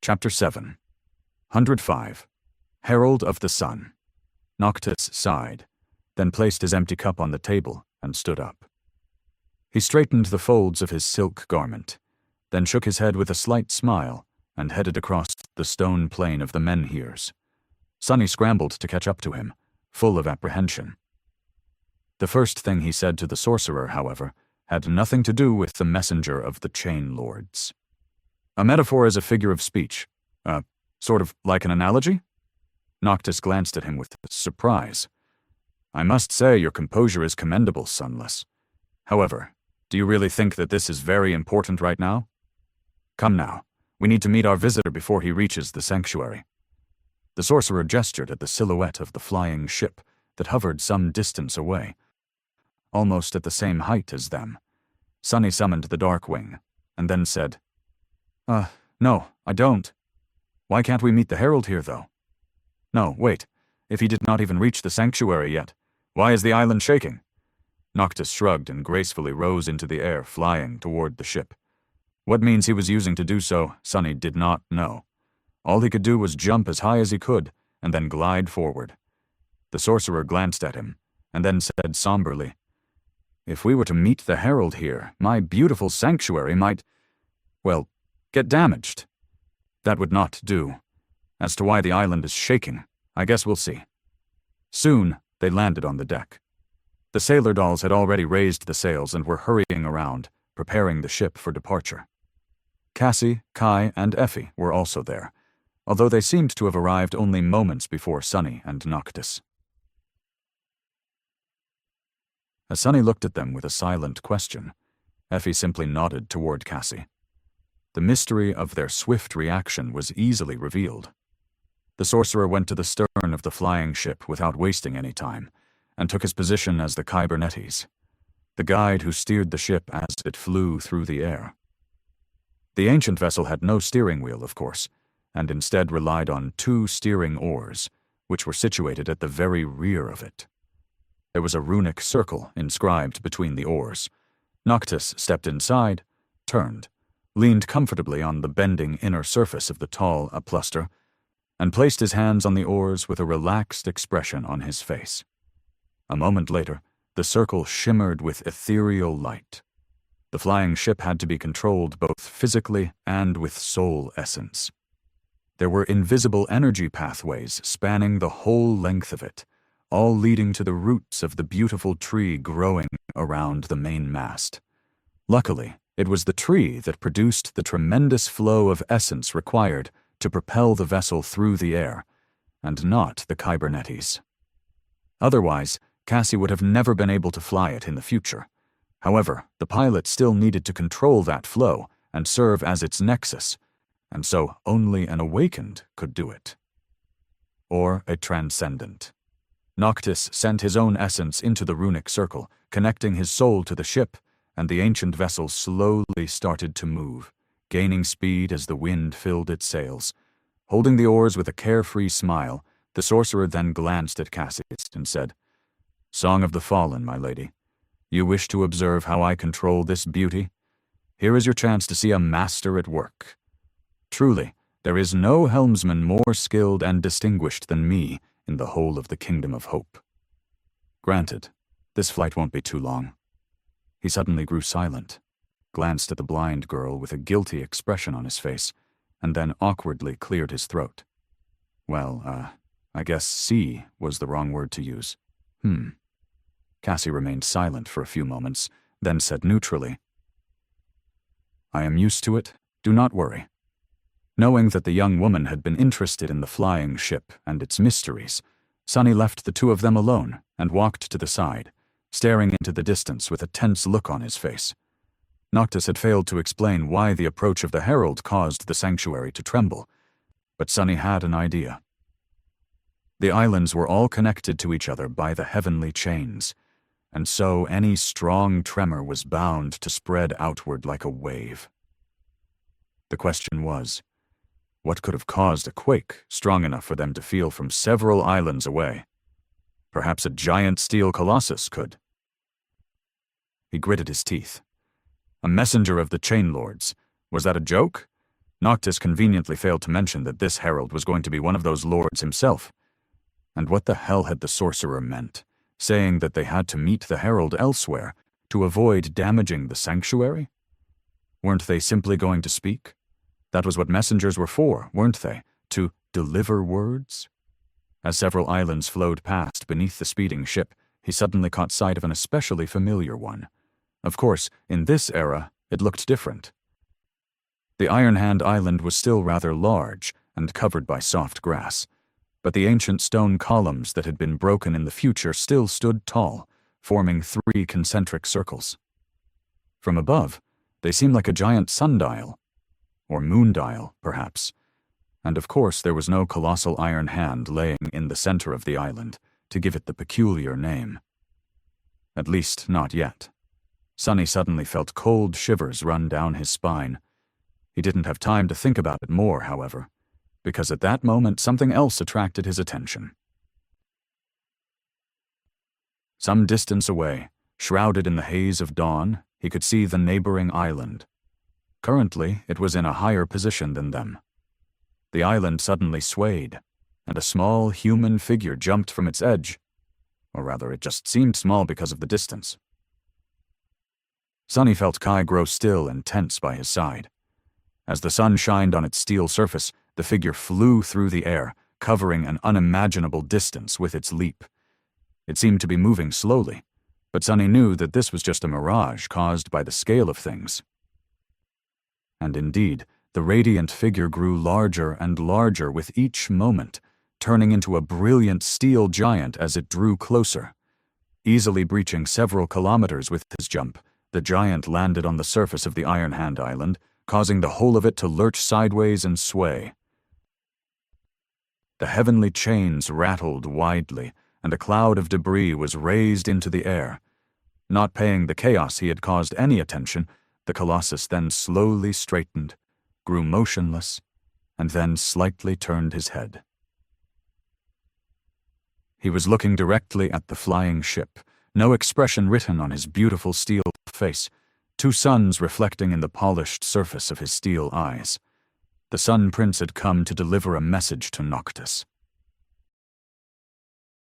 Chapter 7 105 Herald of the Sun. Noctis sighed, then placed his empty cup on the table and stood up. He straightened the folds of his silk garment, then shook his head with a slight smile and headed across the stone plain of the menhirs. Sunny scrambled to catch up to him, full of apprehension. The first thing he said to the sorcerer, however, had nothing to do with the messenger of the Chain Lords. A metaphor is a figure of speech. Sort of like an analogy? Noctis glanced at him with surprise. I must say your composure is commendable, Sunless. However, do you really think that this is very important right now? Come now, we need to meet our visitor before he reaches the sanctuary. The sorcerer gestured at the silhouette of the flying ship that hovered some distance away, almost at the same height as them. Sunny summoned the Darkwing, and then said, No, I don't. Why can't we meet the Herald here, though? No, wait. If he did not even reach the sanctuary yet, why is the island shaking? Noctis shrugged and gracefully rose into the air, flying toward the ship. What means he was using to do so, Sunny did not know. All he could do was jump as high as he could, and then glide forward. The sorcerer glanced at him, and then said somberly, If we were to meet the Herald here, my beautiful sanctuary might, well, get damaged. That would not do. As to why the island is shaking, I guess we'll see. Soon, they landed on the deck. The sailor dolls had already raised the sails and were hurrying around, preparing the ship for departure. Cassie, Kai, and Effie were also there, although they seemed to have arrived only moments before Sunny and Noctis. As Sunny looked at them with a silent question, Effie simply nodded toward Cassie. The mystery of their swift reaction was easily revealed. The sorcerer went to the stern of the flying ship without wasting any time, and took his position as the Kybernetes, the guide who steered the ship as it flew through the air. The ancient vessel had no steering wheel, of course, and instead relied on 2 steering oars, which were situated at the very rear of it. There was a runic circle inscribed between the oars. Noctis stepped inside, turned, leaned comfortably on the bending inner surface of the tall apluster, and placed his hands on the oars with a relaxed expression on his face. A moment later, the circle shimmered with ethereal light. The flying ship had to be controlled both physically and with soul essence. There were invisible energy pathways spanning the whole length of it, all leading to the roots of the beautiful tree growing around the main mast. Luckily, it was the tree that produced the tremendous flow of essence required to propel the vessel through the air, and not the Kybernetes. Otherwise, Cassie would have never been able to fly it in the future. However, the pilot still needed to control that flow and serve as its nexus, and so only an awakened could do it. Or a transcendent. Noctis sent his own essence into the runic circle, connecting his soul to the ship, and the ancient vessel slowly started to move, gaining speed as the wind filled its sails. Holding the oars with a carefree smile, the sorcerer then glanced at Cassie and said, Song of the Fallen, my lady. You wish to observe how I control this beauty? Here is your chance to see a master at work. Truly, there is no helmsman more skilled and distinguished than me in the whole of the Kingdom of Hope. Granted, this flight won't be too long. He suddenly grew silent, glanced at the blind girl with a guilty expression on his face, and then awkwardly cleared his throat. Well, I guess see was the wrong word to use. Cassie remained silent for a few moments, then said neutrally, I am used to it, do not worry. Knowing that the young woman had been interested in the flying ship and its mysteries, Sunny left the 2 of them alone and walked to the side, staring into the distance with a tense look on his face. Noctis had failed to explain why the approach of the Herald caused the sanctuary to tremble, but Sunny had an idea. The islands were all connected to each other by the heavenly chains, and so any strong tremor was bound to spread outward like a wave. The question was, what could have caused a quake strong enough for them to feel from several islands away? Perhaps a giant steel colossus could. He gritted his teeth. A messenger of the Chain Lords. Was that a joke? Noctis conveniently failed to mention that this herald was going to be one of those lords himself. And what the hell had the sorcerer meant, saying that they had to meet the herald elsewhere to avoid damaging the sanctuary? Weren't they simply going to speak? That was what messengers were for, weren't they? To deliver words? As several islands flowed past beneath the speeding ship, he suddenly caught sight of an especially familiar one. Of course, in this era, it looked different. The Iron Hand Island was still rather large and covered by soft grass, but the ancient stone columns that had been broken in the future still stood tall, forming 3 concentric circles. From above, they seemed like a giant sundial, or moondial, perhaps, and of course there was no colossal iron hand laying in the center of the island to give it the peculiar name. At least, not yet. Sonny suddenly felt cold shivers run down his spine. He didn't have time to think about it more, however, because at that moment something else attracted his attention. Some distance away, shrouded in the haze of dawn, he could see the neighboring island. Currently, it was in a higher position than them. The island suddenly swayed, and a small human figure jumped from its edge. Or rather, it just seemed small because of the distance. Sonny felt Kai grow still and tense by his side. As the sun shined on its steel surface, the figure flew through the air, covering an unimaginable distance with its leap. It seemed to be moving slowly, but Sonny knew that this was just a mirage caused by the scale of things. And indeed, the radiant figure grew larger and larger with each moment, turning into a brilliant steel giant as it drew closer. Easily breaching several kilometers with his jump, the giant landed on the surface of the Iron Hand Island, causing the whole of it to lurch sideways and sway. The heavenly chains rattled widely, and a cloud of debris was raised into the air. Not paying the chaos he had caused any attention, the Colossus then slowly straightened, grew motionless, and then slightly turned his head. He was looking directly at the flying ship, no expression written on his beautiful steel face, 2 suns reflecting in the polished surface of his steel eyes. The Sun Prince had come to deliver a message to Noctis.